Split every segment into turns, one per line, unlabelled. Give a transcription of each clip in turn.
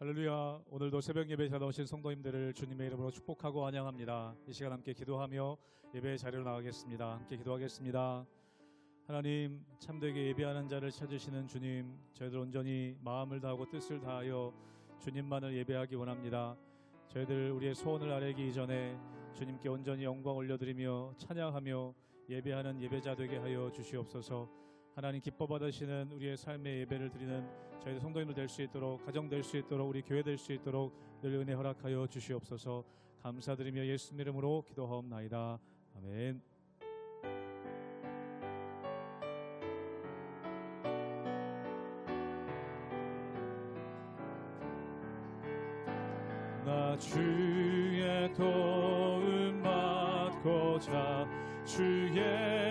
할렐루야. 오늘도 새벽 예배에 찾아오신 성도님들을 주님의 이름으로 축복하고 환영합니다. 이 시간 함께 기도하며 예배의 자리로 나가겠습니다. 함께 기도하겠습니다. 하나님, 참되게 예배하는 자를 찾으시는 주님, 저희들 온전히 마음을 다하고 뜻을 다하여 주님만을 예배하기 원합니다. 저희들 우리의 소원을 아뢰기 이전에 주님께 온전히 영광 올려드리며 찬양하며 예배하는 예배자 되게 하여 주시옵소서. 하나님 기뻐 받으시는 우리의 삶의 예배를 드리는 저희들 성도님들 될 수 있도록, 가정 될 수 있도록, 우리 교회 될 수 있도록 늘 은혜 허락하여 주시옵소서. 감사드리며 예수님 이름으로 기도하옵나이다. 아멘. 나 주의 도움 받고자 주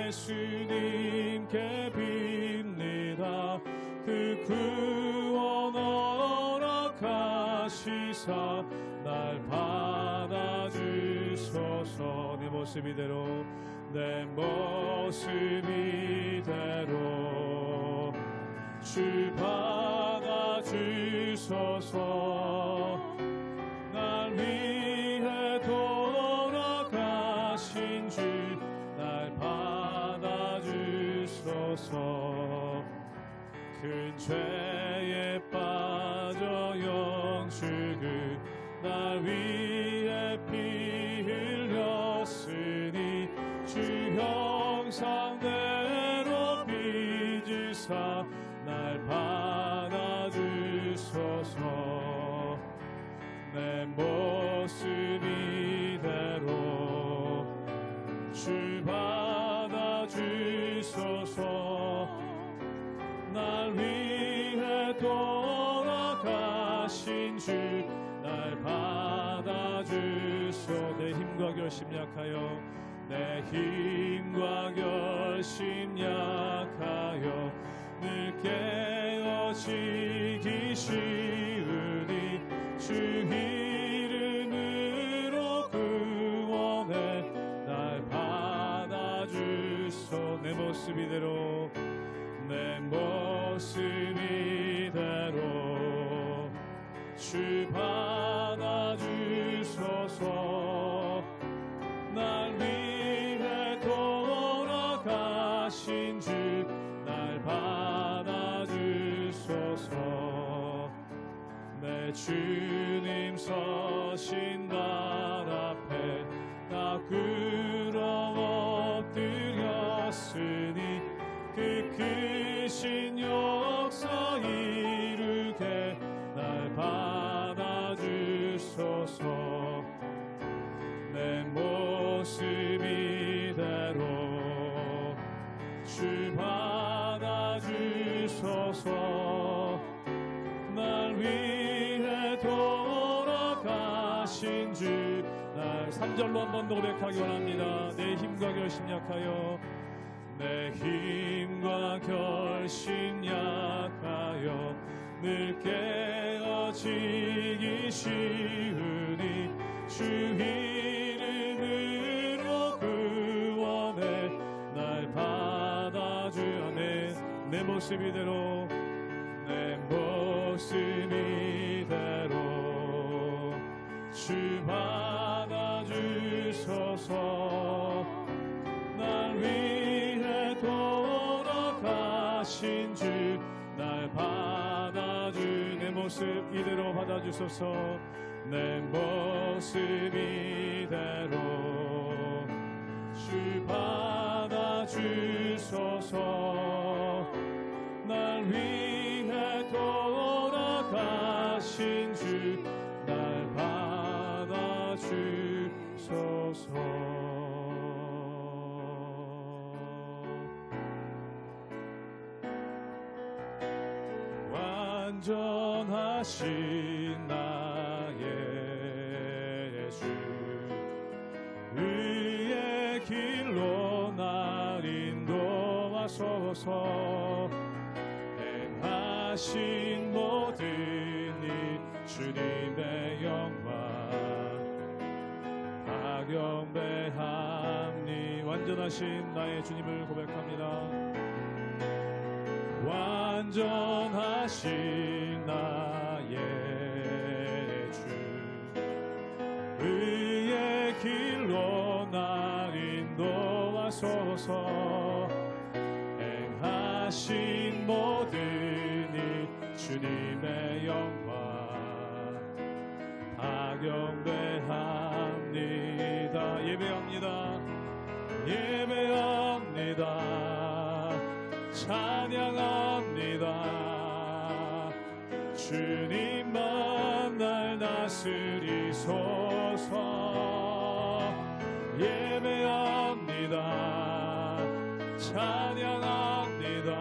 예수님께 빕니다. 그 구원 허락하시사 날 받아주소서. 내 모습 이대로, 내 모습 이대로 주 받아주소서. 날 위해 돌아가신 주 날 받아주소서. 큰 죄에 빠져 영죽을 날 위해 피 흘렸으니 주 형상대로 빚으사 날 받아주소서. 내 모습 이대로 주 받아주소서. 날 위해 돌아가신 주 날 받아주소서. 내 힘과 결심 약하여, 내 힘과 결심 약하여 늘 깨어지기 쉬우니 주 이름으로 구원해 날 받아주소. 내 모습 이대로, 내 모습 이대로 주 받아주소서. 날 위해 돌아가신 주 날 받아주소서. 내 주님 서신 발 앞에 나 꿇어 엎드렸으니 그 크신 역사 이루게 날 받아주소서. 내 모습 이대로 주 받아주소서. 날 위해 돌아가신 주 날 3절로 한 번 더 고백하기 원합니다. 내 힘과 결심 약하여, 내 힘과 결심 약하여 늘 깨어지기 쉬우니 주 이름으로 구원해 날 받아주. 아멘. 내 모습 이대로, 내 모습 이대로 주 받아주소서. 날 위해 돌아가신 주 날 받아주. 내 모습 이대로 받아주소서. 내 모습 이대로 주 받아주소서. 날 위해 돌아가신 주 날 받아주소서. 완전하신 나의 예수, 의의 길로 날 인도하소서. 행하신 모든 일 주님의 영광 다 경배함니. 완전하신 나의 주님을 고백합니다. 완전하신 나의 길로 날 인도하소서. 행하신 모든 일 주님의 영광 박영배합니다. 예배합니다. 예배합니다. 찬양합니다. 주님만 날 다스리소서. 예배합니다. 찬양합니다.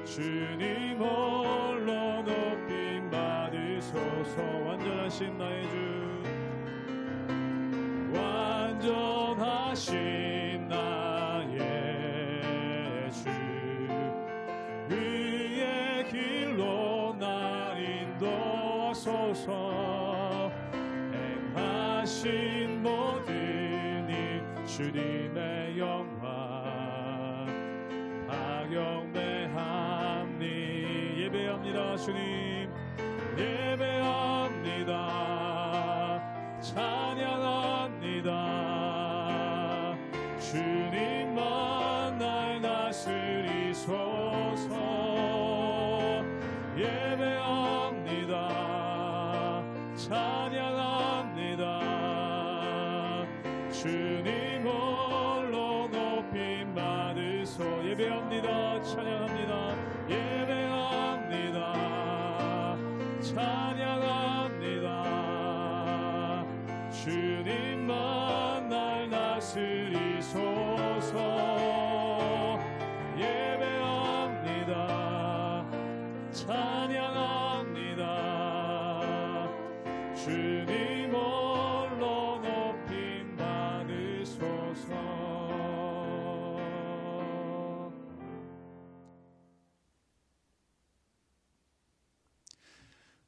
주님 홀로 높임 받으소서. 완전하신 나의 주, 완전하신 나의 주, 의의 길로 날 인도하소서. 행하신 모든 일 주님의 영광 박영배합니. 예배합니다. 주님 예배합니다. 찬양합니다. 주님만 날 다스리소서. 예배합니다. 찬양합니다. 주님 홀로 높임 받으소. 예배합니다. 찬양합니다. 예배합니다. 찬양합니다. 주님만 날 다스리소서. 예배합니다. 찬양합니다. 주님 홀로 높임 받으소서.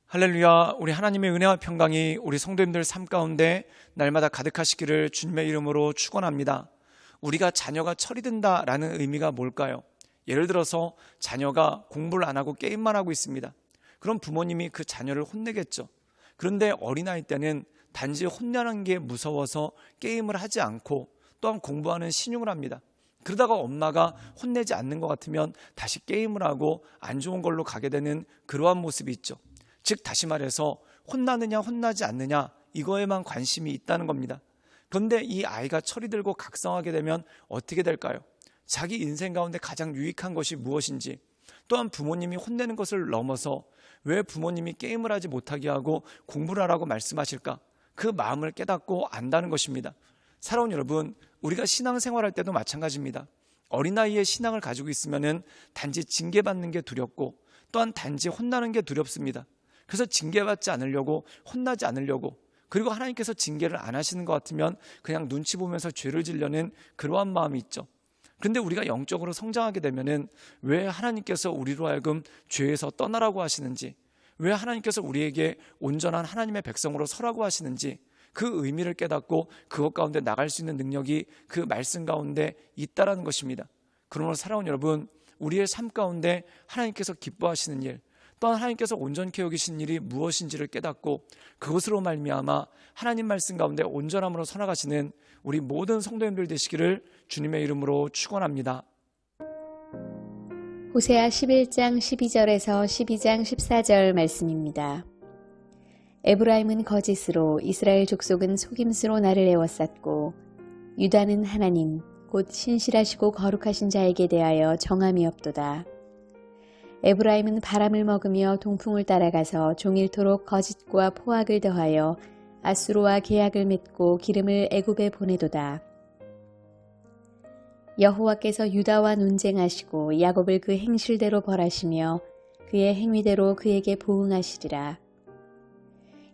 할렐루야. 우리 하나님의 은혜와 평강이 우리 성도님들 삶 가운데 날마다 가득하시기를 주님의 이름으로 축원합니다. 우리가 자녀가 처리된다라는 의미가 뭘까요? 예를 들어서 자녀가 공부를 안 하고 게임만 하고 있습니다. 그럼 부모님이 그 자녀를 혼내겠죠. 그런데 어린아이 때는 단지 혼내는 게 무서워서 게임을 하지 않고 또한 공부하는 신용을 합니다. 그러다가 엄마가 혼내지 않는 것 같으면 다시 게임을 하고 안 좋은 걸로 가게 되는 그러한 모습이 있죠. 즉 다시 말해서 혼나느냐 혼나지 않느냐 이거에만 관심이 있다는 겁니다. 그런데 이 아이가 철이 들고 각성하게 되면 어떻게 될까요? 자기 인생 가운데 가장 유익한 것이 무엇인지, 또한 부모님이 혼내는 것을 넘어서 왜 부모님이 게임을 하지 못하게 하고 공부를 하라고 말씀하실까? 그 마음을 깨닫고 안다는 것입니다. 사랑하는 여러분, 우리가 신앙생활할 때도 마찬가지입니다. 어린아이의 신앙을 가지고 있으면 단지 징계받는 게 두렵고 또한 단지 혼나는 게 두렵습니다. 그래서 징계받지 않으려고, 혼나지 않으려고, 그리고 하나님께서 징계를 안 하시는 것 같으면 그냥 눈치 보면서 죄를 지려는 그러한 마음이 있죠. 그런데 우리가 영적으로 성장하게 되면은 왜 하나님께서 우리로 하여금 죄에서 떠나라고 하시는지, 왜 하나님께서 우리에게 온전한 하나님의 백성으로 서라고 하시는지 그 의미를 깨닫고 그것 가운데 나갈 수 있는 능력이 그 말씀 가운데 있다라는 것입니다. 그러므로 사랑하는 여러분, 우리의 삶 가운데 하나님께서 기뻐하시는 일, 또한 하나님께서 온전케 여기신 일이 무엇인지를 깨닫고 그것으로 말미암아 하나님 말씀 가운데 온전함으로 살아가시는 우리 모든 성도님들 되시기를 주님의 이름으로 축원합니다.
호세아 11장 12절에서 12장 14절 말씀입니다. 에브라임은 거짓으로, 이스라엘 족속은 속임수로 나를 애워쌌고, 유다는 하나님 곧 신실하시고 거룩하신 자에게 대하여 정함이 없도다. 에브라임은 바람을 먹으며 동풍을 따라가서 종일토록 거짓과 포악을 더하여 아수르와 계약을 맺고 기름을 애굽에 보내도다. 여호와께서 유다와 논쟁하시고 야곱을 그 행실대로 벌하시며 그의 행위대로 그에게 보응하시리라.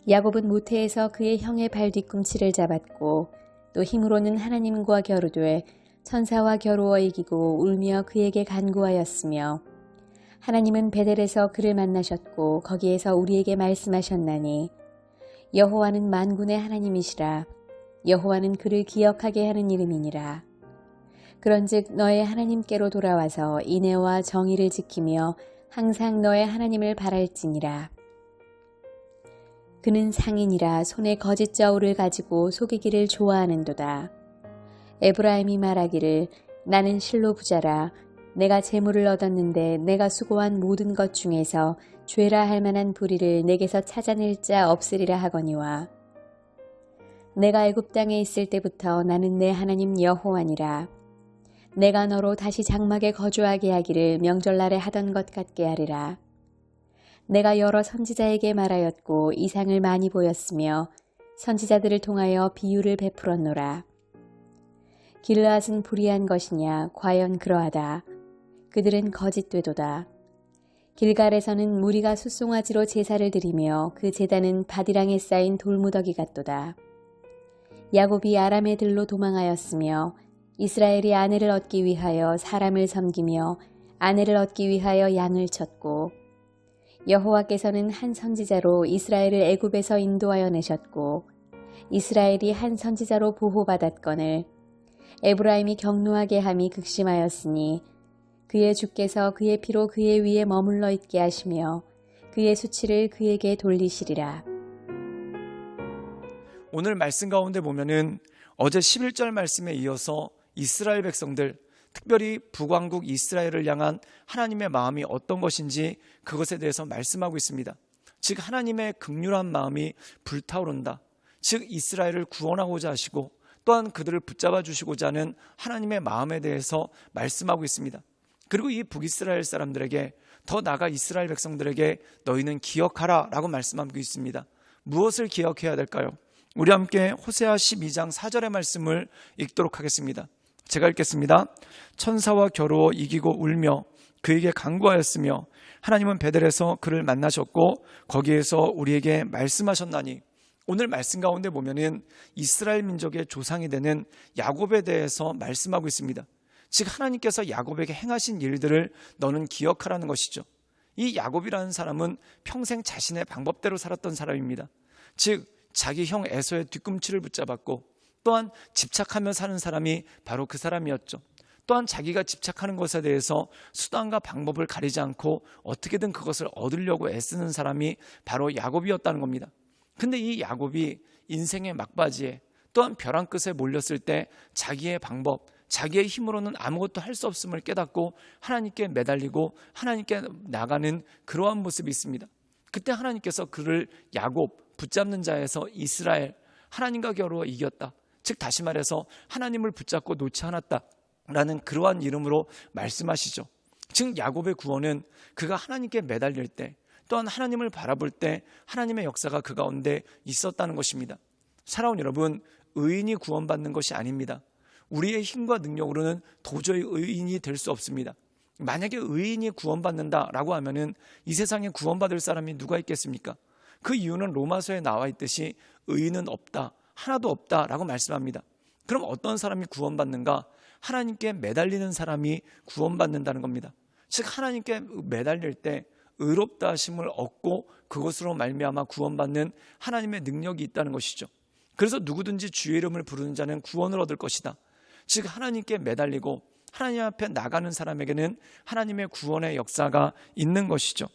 야곱은 모태에서 그의 형의 발 뒤꿈치를 잡았고 또 힘으로는 하나님과 겨루되 천사와 겨루어 이기고 울며 그에게 간구하였으며, 하나님은 베델에서 그를 만나셨고 거기에서 우리에게 말씀하셨나니, 여호와는 만군의 하나님이시라. 여호와는 그를 기억하게 하는 이름이니라. 그런즉 너의 하나님께로 돌아와서 인애와 정의를 지키며 항상 너의 하나님을 바랄지니라. 그는 상인이라 손에 거짓 저울을 가지고 속이기를 좋아하는도다. 에브라임이 말하기를 나는 실로 부자라. 내가 재물을 얻었는데 내가 수고한 모든 것 중에서 죄라 할 만한 불의를 내게서 찾아낼 자 없으리라 하거니와 내가 애굽 땅에 있을 때부터 나는 내 하나님 여호와니라. 내가 너로 다시 장막에 거주하게 하기를 명절날에 하던 것 같게 하리라. 내가 여러 선지자에게 말하였고 이상을 많이 보였으며 선지자들을 통하여 비유를 베풀었노라. 길르앗은 불의한 것이냐? 과연 그러하다. 그들은 거짓되도다. 길갈에서는 무리가 숫송아지로 제사를 드리며 그 제단은 바디랑에 쌓인 돌무더기 같도다. 야곱이 아람의 들로 도망하였으며 이스라엘이 아내를 얻기 위하여 사람을 섬기며 아내를 얻기 위하여 양을 쳤고 여호와께서는 한 선지자로 이스라엘을 애굽에서 인도하여 내셨고 이스라엘이 한 선지자로 보호받았거늘 에브라임이 경노하게 함이 극심하였으니 그의 주께서 그의 피로 그의 위에 머물러 있게 하시며 그의 수치를 그에게 돌리시리라.
오늘 말씀 가운데 보면은 어제 11절 말씀에 이어서 이스라엘 백성들, 특별히 북왕국 이스라엘을 향한 하나님의 마음이 어떤 것인지 그것에 대해서 말씀하고 있습니다. 즉 하나님의 긍휼한 마음이 불타오른다. 즉 이스라엘을 구원하고자 하시고 또한 그들을 붙잡아 주시고자 하는 하나님의 마음에 대해서 말씀하고 있습니다. 그리고 이 북이스라엘 사람들에게 더 나아가 이스라엘 백성들에게 너희는 기억하라 라고 말씀하고 있습니다. 무엇을 기억해야 될까요? 우리 함께 호세아 12장 4절의 말씀을 읽도록 하겠습니다. 제가 읽겠습니다. 천사와 겨루어 이기고 울며 그에게 간구하였으며 하나님은 베델에서 그를 만나셨고 거기에서 우리에게 말씀하셨나니. 오늘 말씀 가운데 보면은 이스라엘 민족의 조상이 되는 야곱에 대해서 말씀하고 있습니다. 즉 하나님께서 야곱에게 행하신 일들을 너는 기억하라는 것이죠. 이 야곱이라는 사람은 평생 자신의 방법대로 살았던 사람입니다. 즉 자기 형 에서의 뒤꿈치를 붙잡았고 또한 집착하며 사는 사람이 바로 그 사람이었죠. 또한 자기가 집착하는 것에 대해서 수단과 방법을 가리지 않고 어떻게든 그것을 얻으려고 애쓰는 사람이 바로 야곱이었다는 겁니다. 근데 이 야곱이 인생의 막바지에 또한 벼랑 끝에 몰렸을 때 자기의 방법, 자기의 힘으로는 아무것도 할 수 없음을 깨닫고 하나님께 매달리고 하나님께 나가는 그러한 모습이 있습니다. 그때 하나님께서 그를 야곱, 붙잡는 자에서 이스라엘, 하나님과 겨루어 이겼다. 즉 다시 말해서 하나님을 붙잡고 놓지 않았다라는 그러한 이름으로 말씀하시죠. 즉 야곱의 구원은 그가 하나님께 매달릴 때 또한 하나님을 바라볼 때 하나님의 역사가 그 가운데 있었다는 것입니다. 사랑하는 여러분, 의인이 구원받는 것이 아닙니다. 우리의 힘과 능력으로는 도저히 의인이 될 수 없습니다. 만약에 의인이 구원받는다라고 하면은 이 세상에 구원받을 사람이 누가 있겠습니까? 그 이유는 로마서에 나와 있듯이 의인은 없다, 하나도 없다라고 말씀합니다. 그럼 어떤 사람이 구원받는가? 하나님께 매달리는 사람이 구원받는다는 겁니다. 즉 하나님께 매달릴 때 의롭다 하심을 얻고 그것으로 말미암아 구원받는 하나님의 능력이 있다는 것이죠. 그래서 누구든지 주의 이름을 부르는 자는 구원을 얻을 것이다. 즉 하나님께 매달리고 하나님 앞에 나가는 사람에게는 하나님의 구원의 역사가 있는 것이죠.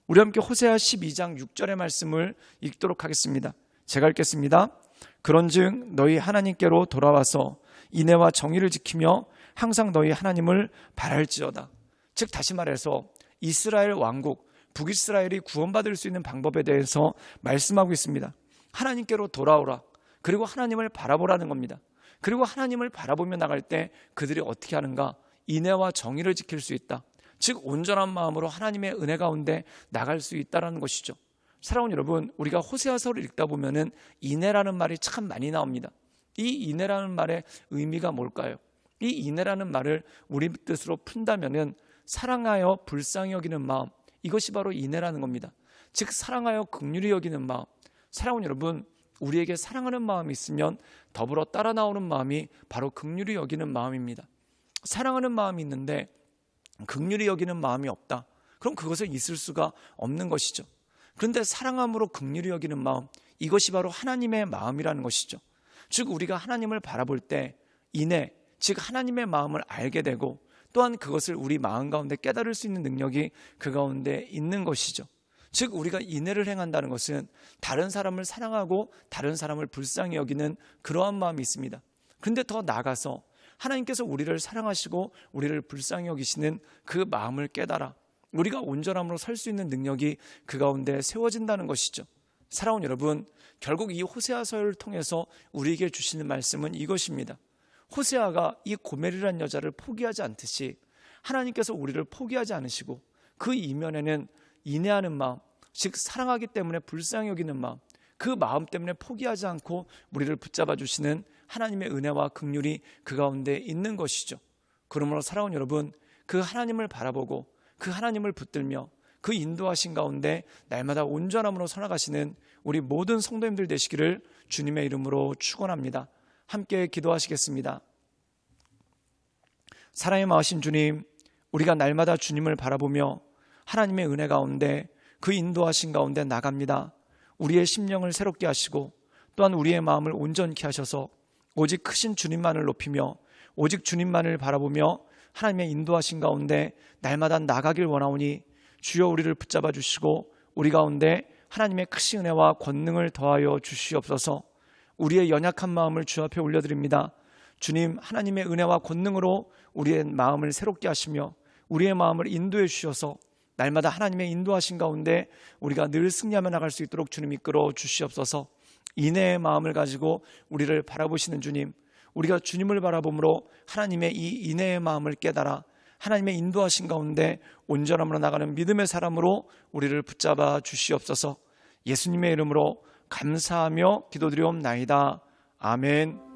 우리 함께 호세아 12장 6절의 말씀을 읽도록 하겠습니다. 제가 읽겠습니다. 그런즉 너희 하나님께로 돌아와서 인애와 정의를 지키며 항상 너희 하나님을 바랄지어다. 즉 다시 말해서 이스라엘 왕국, 북이스라엘이 구원받을 수 있는 방법에 대해서 말씀하고 있습니다. 하나님께로 돌아오라. 그리고 하나님을 바라보라는 겁니다. 그리고 하나님을 바라보며 나갈 때 그들이 어떻게 하는가? 인애와 정의를 지킬 수 있다. 즉 온전한 마음으로 하나님의 은혜 가운데 나갈 수 있다는 것이죠. 사랑하는 여러분, 우리가 호세아서를 읽다 보면은 인애라는 말이 참 많이 나옵니다. 이 인애라는 말의 의미가 뭘까요? 이 인애라는 말을 우리 뜻으로 푼다면은 사랑하여 불쌍히 여기는 마음, 이것이 바로 인애라는 겁니다. 즉 사랑하여 긍휼히 여기는 마음. 사랑하는 여러분, 우리에게 사랑하는 마음이 있으면 더불어 따라 나오는 마음이 바로 긍휼히 여기는 마음입니다. 사랑하는 마음이 있는데 긍휼히 여기는 마음이 없다. 그럼 그것은 있을 수가 없는 것이죠. 그런데 사랑함으로 긍휼히 여기는 마음, 이것이 바로 하나님의 마음이라는 것이죠. 즉 우리가 하나님을 바라볼 때 인애, 즉 하나님의 마음을 알게 되고 또한 그것을 우리 마음 가운데 깨달을 수 있는 능력이 그 가운데 있는 것이죠. 즉 우리가 인애를 행한다는 것은 다른 사람을 사랑하고 다른 사람을 불쌍히 여기는 그러한 마음이 있습니다. 그런데 더 나아가서 하나님께서 우리를 사랑하시고 우리를 불쌍히 여기시는 그 마음을 깨달아 우리가 온전함으로 살 수 있는 능력이 그 가운데 세워진다는 것이죠. 사랑하는 여러분, 결국 이 호세아서를 통해서 우리에게 주시는 말씀은 이것입니다. 호세아가 이 고멜이라는 여자를 포기하지 않듯이 하나님께서 우리를 포기하지 않으시고 그 이면에는 인애하는 마음, 즉 사랑하기 때문에 불쌍히 여기는 마음, 그 마음 때문에 포기하지 않고 우리를 붙잡아 주시는 하나님의 은혜와 긍휼이 그 가운데 있는 것이죠. 그러므로 사랑하는 여러분, 그 하나님을 바라보고 그 하나님을 붙들며 그 인도하신 가운데 날마다 온전함으로 살아가시는 우리 모든 성도님들 되시기를 주님의 이름으로 축원합니다. 함께 기도하시겠습니다. 사랑의 마으신 주님, 우리가 날마다 주님을 바라보며 하나님의 은혜 가운데 그 인도하신 가운데 나갑니다. 우리의 심령을 새롭게 하시고 또한 우리의 마음을 온전케 하셔서 오직 크신 주님만을 높이며 오직 주님만을 바라보며 하나님의 인도하신 가운데 날마다 나가길 원하오니 주여 우리를 붙잡아 주시고 우리 가운데 하나님의 크신 은혜와 권능을 더하여 주시옵소서. 우리의 연약한 마음을 주 앞에 올려드립니다. 주님, 하나님의 은혜와 권능으로 우리의 마음을 새롭게 하시며 우리의 마음을 인도해 주셔서 날마다 하나님의 인도하신 가운데 우리가 늘 승리하며 나갈 수 있도록 주님 이끌어 주시옵소서. 인애의 마음을 가지고 우리를 바라보시는 주님, 우리가 주님을 바라봄으로 하나님의 이 인애의 마음을 깨달아 하나님의 인도하신 가운데 온전함으로 나가는 믿음의 사람으로 우리를 붙잡아 주시옵소서. 예수님의 이름으로 감사하며 기도드리옵나이다. 아멘.